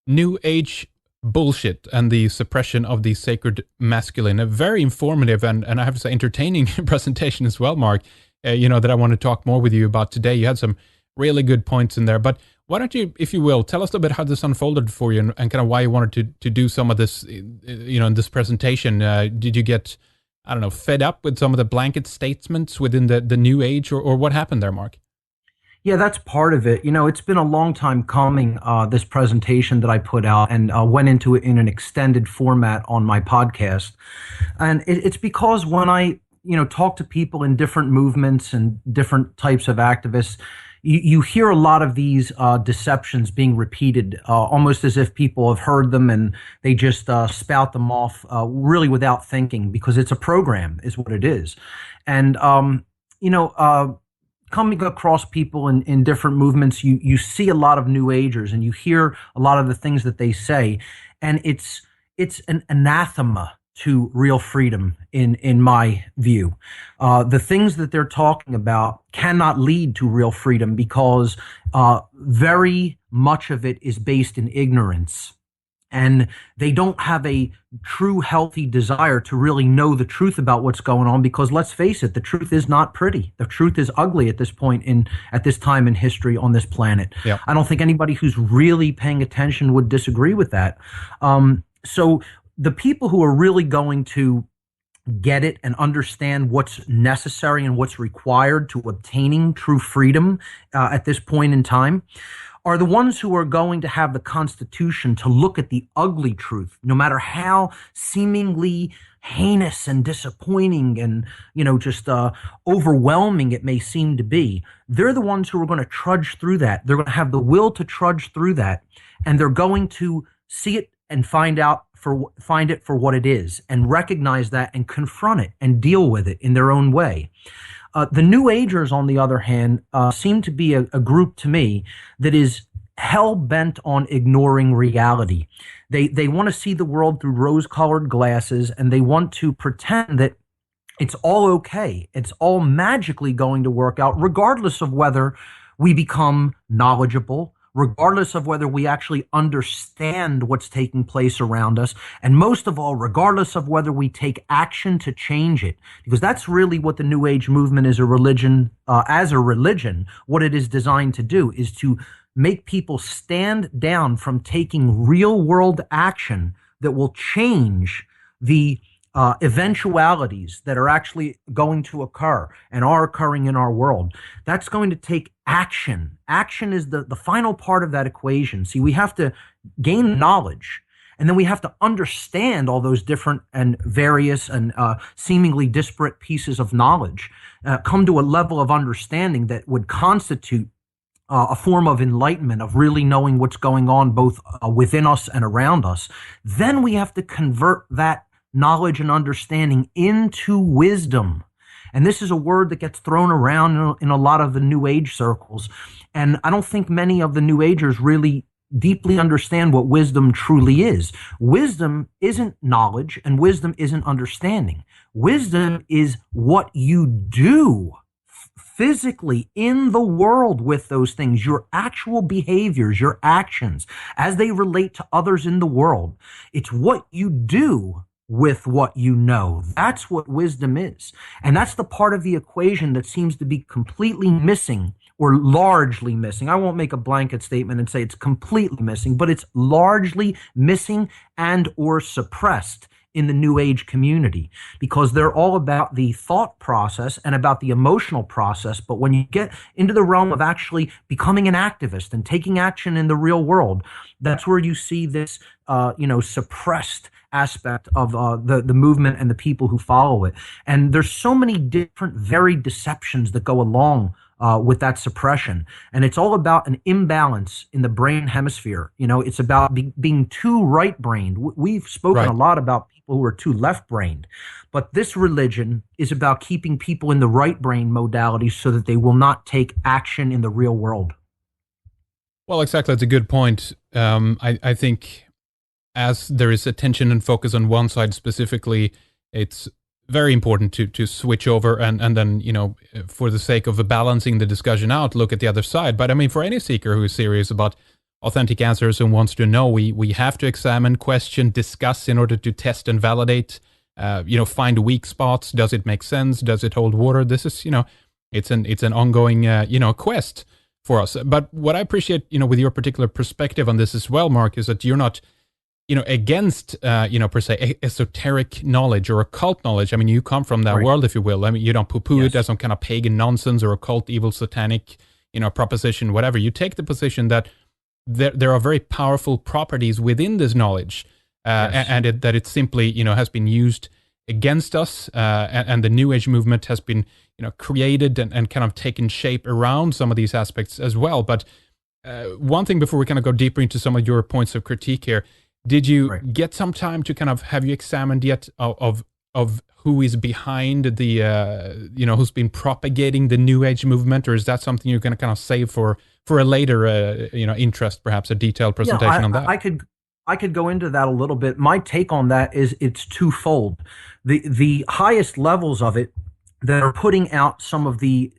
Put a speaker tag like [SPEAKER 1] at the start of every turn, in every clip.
[SPEAKER 1] New Age bullshit and the suppression of the sacred masculine. A very informative and I have to say entertaining presentation as well, Mark. That I want to talk more with you about today. You had some really good points in there, but why don't you, if you will, tell us a bit how this unfolded for you and kind of why you wanted to do some of this, in this presentation. Did you get, I don't know, fed up with some of the blanket statements within the New Age, or what happened there, Mark?
[SPEAKER 2] Yeah, that's part of it. It's been a long time coming, this presentation that I put out and went into it in an extended format on my podcast. And it's because when I, talk to people in different movements and different types of activists, you hear a lot of these deceptions being repeated, almost as if people have heard them and they just spout them off really without thinking, because it's a program is what it is. And, coming across people in different movements, you see a lot of New Agers and you hear a lot of the things that they say, and it's an anathema to real freedom in my view. The things that they're talking about cannot lead to real freedom because very much of it is based in ignorance. And they don't have a true healthy desire to really know the truth about what's going on, because let's face it, the truth is not pretty. The truth is ugly at this point at this time in history on this planet.
[SPEAKER 1] Yeah.
[SPEAKER 2] I don't think anybody who's really paying attention would disagree with that. So the people who are really going to get it and understand what's necessary and what's required to obtaining true freedom at this point in time are the ones who are going to have the Constitution to look at the ugly truth, no matter how seemingly heinous and disappointing and, just overwhelming it may seem to be. They're the ones who are going to trudge through that. They're going to have the will to trudge through that, and they're going to see it and find it for what it is, and recognize that and confront it and deal with it in their own way. The New Agers, on the other hand, seem to be a group to me that is hell-bent on ignoring reality. They want to see the world through rose-colored glasses, and they want to pretend that it's all okay. It's all magically going to work out, regardless of whether we become knowledgeable, regardless of whether we actually understand what's taking place around us, and most of all, regardless of whether we take action to change it. Because that's really what the New Age movement is, as a religion, what it is designed to do is to make people stand down from taking real world action that will change the eventualities that are actually going to occur and are occurring in our world. That's going to take action. Action is the final part of that equation. See, we have to gain knowledge, and then we have to understand all those different and various and seemingly disparate pieces of knowledge, come to a level of understanding that would constitute a form of enlightenment, of really knowing what's going on both within us and around us. Then we have to convert that knowledge and understanding into wisdom. And this is a word that gets thrown around in a lot of the New Age circles. And I don't think many of the New Agers really deeply understand what wisdom truly is. Wisdom isn't knowledge, and wisdom isn't understanding. Wisdom is what you do physically in the world with those things, your actual behaviors, your actions, as they relate to others in the world. It's what you do with what you know. That's what wisdom is. And that's the part of the equation that seems to be completely missing, or largely missing. I won't make a blanket statement and say it's completely missing, but it's largely missing and or suppressed in the New Age community, because they're all about the thought process and about the emotional process. But when you get into the realm of actually becoming an activist and taking action in the real world, that's where you see this, suppressed aspect of the movement and the people who follow it. And there's so many different varied deceptions that go along with that suppression. And it's all about an imbalance in the brain hemisphere. It's about being too right-brained. We've spoken a lot about people who are too left-brained. But this religion is about keeping people in the right-brain modality so that they will not take action in the real world.
[SPEAKER 1] Well, exactly. That's a good point. I think as there is attention and focus on one side specifically, it's very important to switch over and then, for the sake of balancing the discussion out, look at the other side. But I mean, for any seeker who is serious about authentic answers and wants to know. We have to examine, question, discuss in order to test and validate. Find weak spots. Does it make sense? Does it hold water? This is, it's an ongoing, quest for us. But what I appreciate, with your particular perspective on this as well, Mark, is that you're not, against, per se, esoteric knowledge or occult knowledge. I mean, you come from that
[SPEAKER 2] Right.
[SPEAKER 1] world, if you will. I mean, you don't poo-poo it
[SPEAKER 2] Yes.
[SPEAKER 1] as some kind of pagan nonsense or occult, evil, satanic, proposition, whatever. You take the position that there are very powerful properties within this knowledge,
[SPEAKER 2] Yes.
[SPEAKER 1] that it simply, has been used against us, and the New Age movement has been, created and kind of taken shape around some of these aspects as well. But one thing before we kind of go deeper into some of your points of critique here, did you
[SPEAKER 2] Right.
[SPEAKER 1] get some time to kind of, have you examined yet of who is behind the, who's been propagating the New Age movement, or is that something you're going to kind of save for a later, interest, perhaps a detailed
[SPEAKER 2] Yeah,
[SPEAKER 1] presentation on that?
[SPEAKER 2] I could go into that a little bit. My take on that is it's twofold. The highest levels of it that are putting out some of the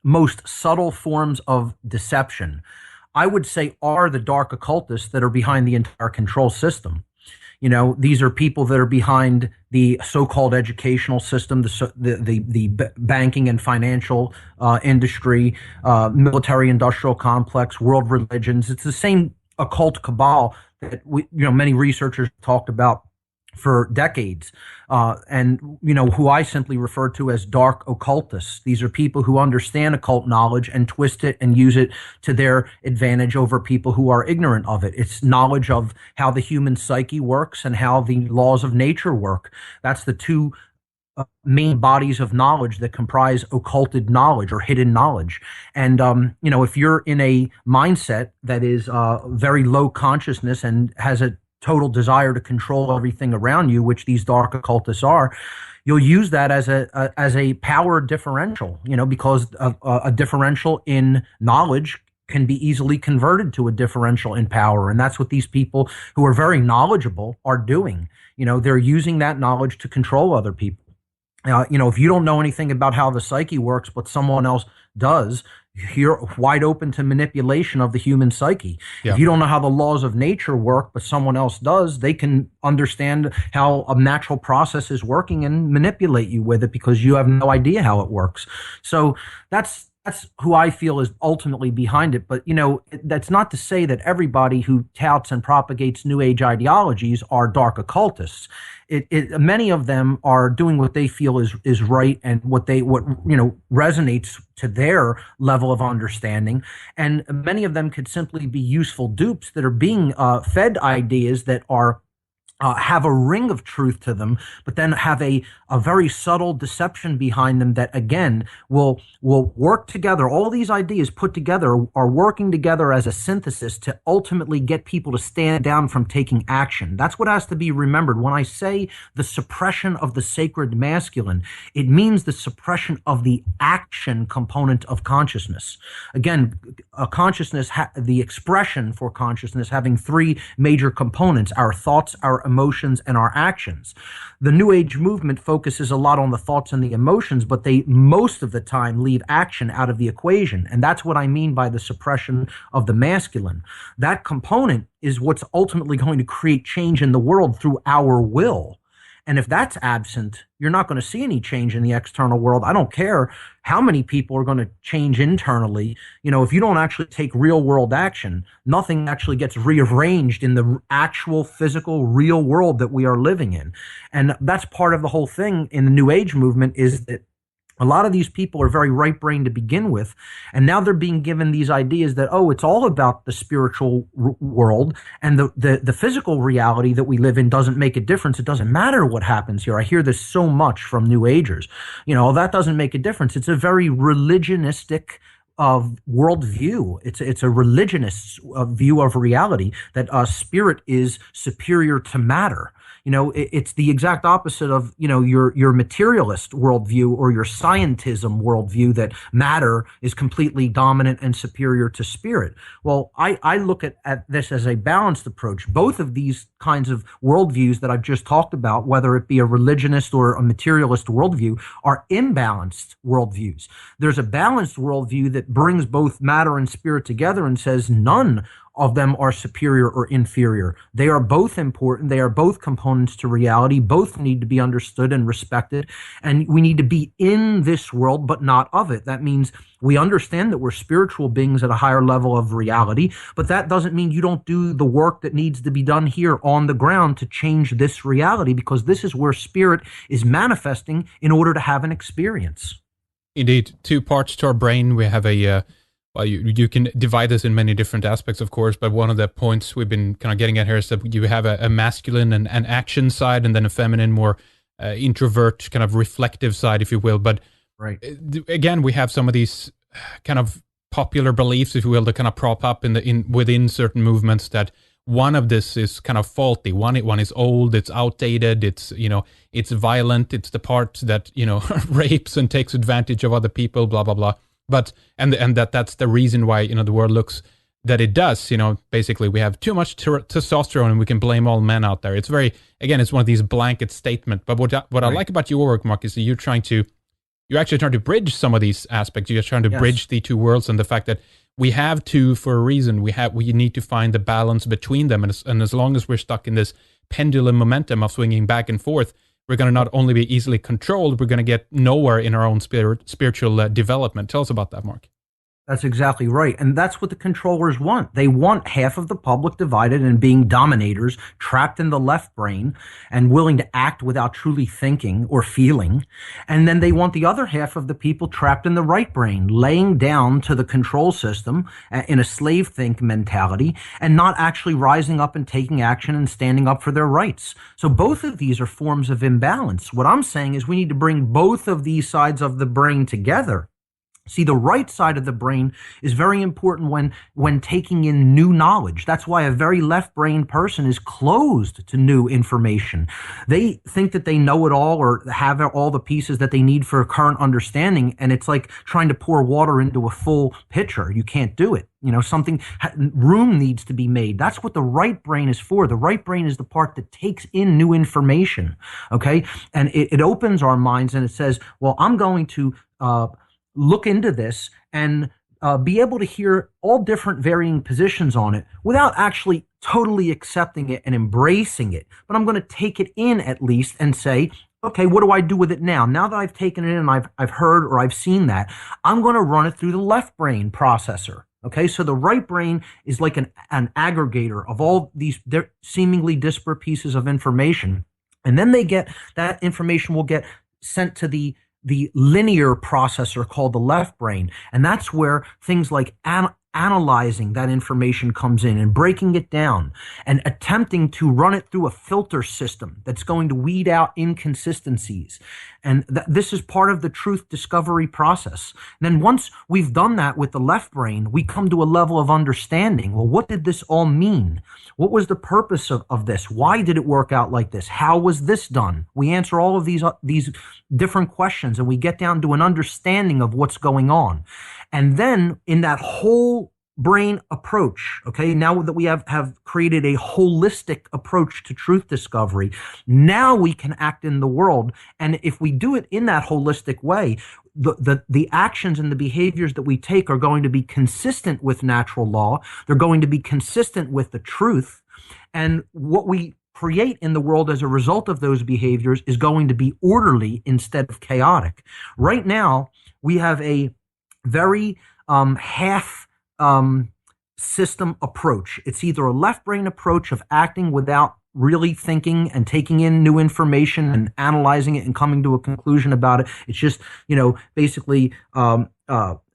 [SPEAKER 2] most subtle forms of deception, I would say, are the dark occultists that are behind the entire control system. These are people that are behind the so-called educational system, the banking and financial industry, military-industrial complex, world religions. It's the same occult cabal that many researchers talked about for decades, and who I simply refer to as dark occultists. These are people who understand occult knowledge and twist it and use it to their advantage over people who are ignorant of it. It's knowledge of how the human psyche works and how the laws of nature work. That's the two main bodies of knowledge that comprise occulted knowledge or hidden knowledge. And if you're in a mindset that is very low consciousness and has a total desire to control everything around you, which these dark occultists are, you'll use that as a power differential, because a differential in knowledge can be easily converted to a differential in power. And that's what these people who are very knowledgeable are doing. They're using that knowledge to control other people. If you don't know anything about how the psyche works, but someone else does, you're wide open to manipulation of the human psyche.
[SPEAKER 1] Yeah.
[SPEAKER 2] If you don't know how the laws of nature work, but someone else does, they can understand how a natural process is working and manipulate you with it because you have no idea how it works. So that's who I feel is ultimately behind it. But, that's not to say that everybody who touts and propagates New Age ideologies are dark occultists. Many of them are doing what they feel is right and what resonates to their level of understanding. And many of them could simply be useful dupes that are being fed ideas that are have a ring of truth to them, but then have a very subtle deception behind them that, again, will work together. All these ideas put together are working together as a synthesis to ultimately get people to stand down from taking action. That's what has to be remembered. When I say the suppression of the sacred masculine, it means the suppression of the action component of consciousness. Again, the expression for consciousness having three major components: our thoughts, our emotions, and our actions. The New Age movement focuses a lot on the thoughts and the emotions, but they most of the time leave action out of the equation. And that's what I mean by the suppression of the masculine. That component is what's ultimately going to create change in the world through our will. And if that's absent, you're not going to see any change in the external world. I don't care how many people are going to change internally. If you don't actually take real world action, nothing actually gets rearranged in the actual physical real world that we are living in. And that's part of the whole thing in the New Age movement, is that a lot of these people are very right-brained to begin with, and now they're being given these ideas that, it's all about the spiritual world, and the physical reality that we live in doesn't make a difference. It doesn't matter what happens here. I hear this so much from New Agers. That doesn't make a difference. It's a very religionistic of worldview. It's a religionist view of reality, that spirit is superior to matter. It's the exact opposite of, your materialist worldview or your scientism worldview, that matter is completely dominant and superior to spirit. Well, I look at this as a balanced approach. Both of these kinds of worldviews that I've just talked about, whether it be a religionist or a materialist worldview, are imbalanced worldviews. There's a balanced worldview that brings both matter and spirit together and says none of them are superior or inferior. They are both important. They are both components to reality. Both need to be understood and respected. And we need to be in this world, but not of it. That means we understand that we're spiritual beings at a higher level of reality, but that doesn't mean you don't do the work that needs to be done here on the ground to change this reality, because this is where spirit is manifesting in order to have an experience.
[SPEAKER 1] Indeed, two parts to our brain. We have a well, you can divide this in many different aspects, of course, but one of the points we've been kind of getting at here is that you have a masculine and an action side, and then a feminine, more introvert, kind of reflective side, if you will. But
[SPEAKER 2] Right.
[SPEAKER 1] again, we have some of these kind of popular beliefs, if you will, that kind of prop up in within certain movements that one of this is kind of faulty. One is old, it's outdated, it's it's violent, it's the part that rapes and takes advantage of other people, blah blah blah. But and that's the reason why the world looks that it does. Basically we have too much testosterone and we can blame all men out there. It's very, again, it's one of these blanket statements. But what I
[SPEAKER 2] Right.
[SPEAKER 1] like about your work, Mark, is that you're actually trying to bridge some of these aspects. You're trying to
[SPEAKER 2] Yes.
[SPEAKER 1] bridge the two worlds, and the fact that we have two for a reason. We need to find the balance between them, and as long as we're stuck in this pendulum momentum of swinging back and forth, we're going to not only be easily controlled, we're going to get nowhere in our own spiritual development. Tell us about that, Mark.
[SPEAKER 2] That's exactly right. And that's what the controllers want. They want half of the public divided and being dominators, trapped in the left brain and willing to act without truly thinking or feeling. And then they want the other half of the people trapped in the right brain, laying down to the control system in a slave think mentality and not actually rising up and taking action and standing up for their rights. So both of these are forms of imbalance. What I'm saying is we need to bring both of these sides of the brain together. See, the right side of the brain is very important when taking in new knowledge. That's why a very left-brained person is closed to new information. They think that they know it all or have all the pieces that they need for current understanding, and it's like trying to pour water into a full pitcher. You can't do it. Room needs to be made. That's what the right brain is for. The right brain is the part that takes in new information, okay? And it opens our minds and it says, well, I'm going to look into this and be able to hear all different varying positions on it without actually totally accepting it and embracing it. But I'm going to take it in at least and say, okay, what do I do with it now? Now that I've taken it in and I've heard or I've seen that, I'm going to run it through the left brain processor. Okay, so the right brain is like an aggregator of all these seemingly disparate pieces of information. And then that information will get sent to the linear processor called the left brain. And that's where things like analyzing that information comes in and breaking it down and attempting to run it through a filter system that's going to weed out inconsistencies. And this is part of the truth discovery process. And then once we've done that with the left brain, we come to a level of understanding. Well, what did this all mean? What was the purpose of this? Why did it work out like this? How was this done? We answer all of these different questions and we get down to an understanding of what's going on. And then in that whole brain approach, okay, now that we have created a holistic approach to truth discovery, now we can act in the world. And if we do it in that holistic way, the actions and the behaviors that we take are going to be consistent with natural law. They're going to be consistent with the truth. And what we create in the world as a result of those behaviors is going to be orderly instead of chaotic. Right now, we have a very half system approach. It's either a left brain approach of acting without really thinking and taking in new information and analyzing it and coming to a conclusion about it. It's just, basically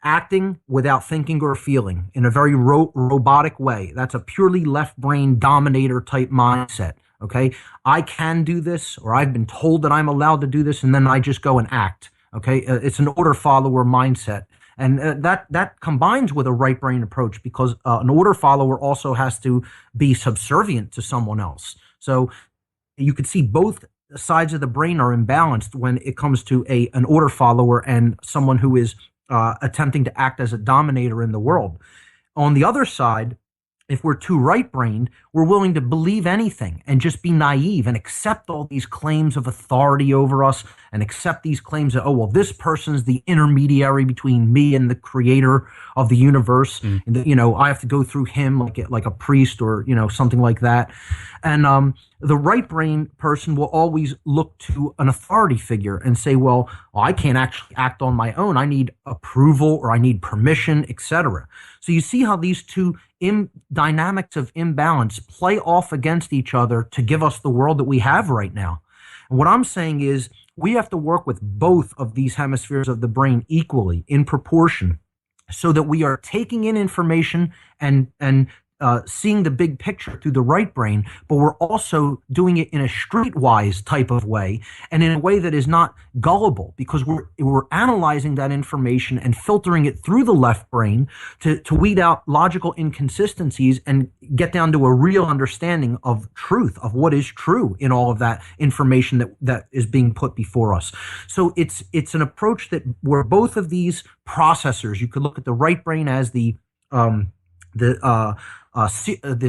[SPEAKER 2] acting without thinking or feeling in a very robotic way. That's a purely left brain dominator type mindset. Okay, I can do this, or I've been told that I'm allowed to do this, and then I just go and act. Okay, it's an order follower mindset. And that combines with a right brain approach because an order follower also has to be subservient to someone else. So you could see both sides of the brain are imbalanced when it comes to an order follower and someone who is attempting to act as a dominator in the world. On the other side, If we're too right-brained, we're willing to believe anything and just be naive and accept all these claims of authority over us and accept these claims that, oh, well, this person's the intermediary between me and the creator of the universe.
[SPEAKER 1] Mm.
[SPEAKER 2] And that, I have to go through him like a priest or, something like that. And the right brain person will always look to an authority figure and say, well, I can't actually act on my own. I need approval or I need permission, etc. So you see how these two dynamics of imbalance play off against each other to give us the world that we have right now. And what I'm saying is we have to work with both of these hemispheres of the brain equally in proportion so that we are taking in information and seeing the big picture through the right brain, but we're also doing it in a streetwise type of way and in a way that is not gullible because we're analyzing that information and filtering it through the left brain to weed out logical inconsistencies and get down to a real understanding of truth, of what is true in all of that information that is being put before us. So it's an approach that where both of these processors, you could look at the right brain as the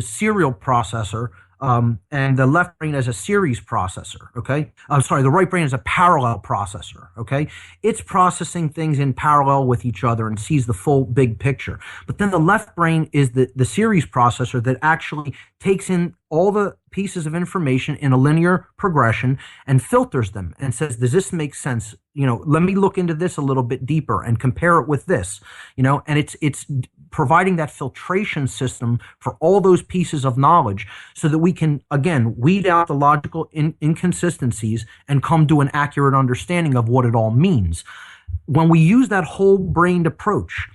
[SPEAKER 2] serial processor, and the left brain as a series processor. Okay, I'm sorry, the right brain is a parallel processor. Okay, it's processing things in parallel with each other and sees the full big picture. But then the left brain is the series processor that actually takes in all the pieces of information in a linear progression and filters them and says, does this make sense? Let me look into this a little bit deeper and compare it with this, and it's providing that filtration system for all those pieces of knowledge so that we can, again, weed out the logical inconsistencies and come to an accurate understanding of what it all means. When we use that whole brained approach,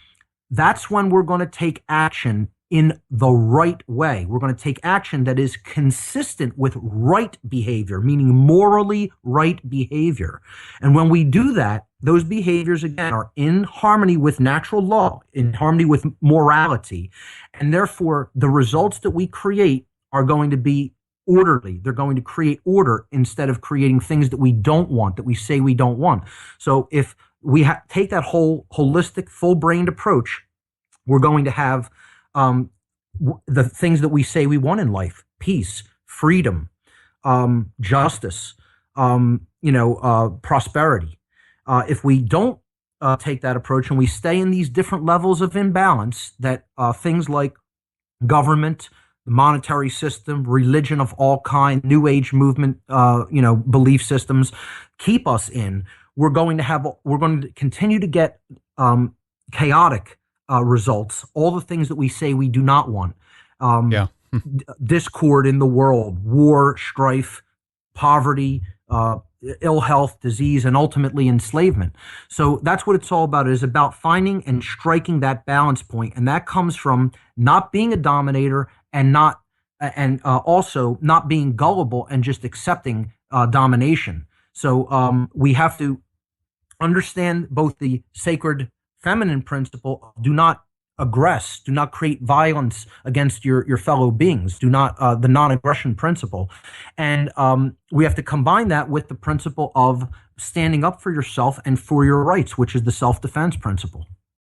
[SPEAKER 2] that's when we're going to take action in the right way. We're going to take action that is consistent with right behavior, meaning morally right behavior. And when we do that, those behaviors, again, are in harmony with natural law, in harmony with morality. And therefore, the results that we create are going to be orderly. They're going to create order instead of creating things that we don't want, that we say we don't want. So if we take that whole holistic, full-brained approach, we're going to have the things that we say we want in life: peace, freedom, justice, prosperity. If we don't take that approach and we stay in these different levels of imbalance, that things like government, the monetary system, religion of all kind, New Age movement, belief systems keep us in, we're going to continue to get chaotic results, all the things that we say we do not want.
[SPEAKER 1] Yeah.
[SPEAKER 2] Discord in the world, war, strife, poverty, ill health, disease, and ultimately enslavement. So that's what it's all about. It is about finding and striking that balance point, and that comes from not being a dominator and also not being gullible and just accepting domination. So we have to understand both the sacred feminine principle: do not aggress, do not create violence against your fellow beings, do not the non-aggression principle. And we have to combine that with the principle of standing up for yourself and for your rights, which is the self-defense principle.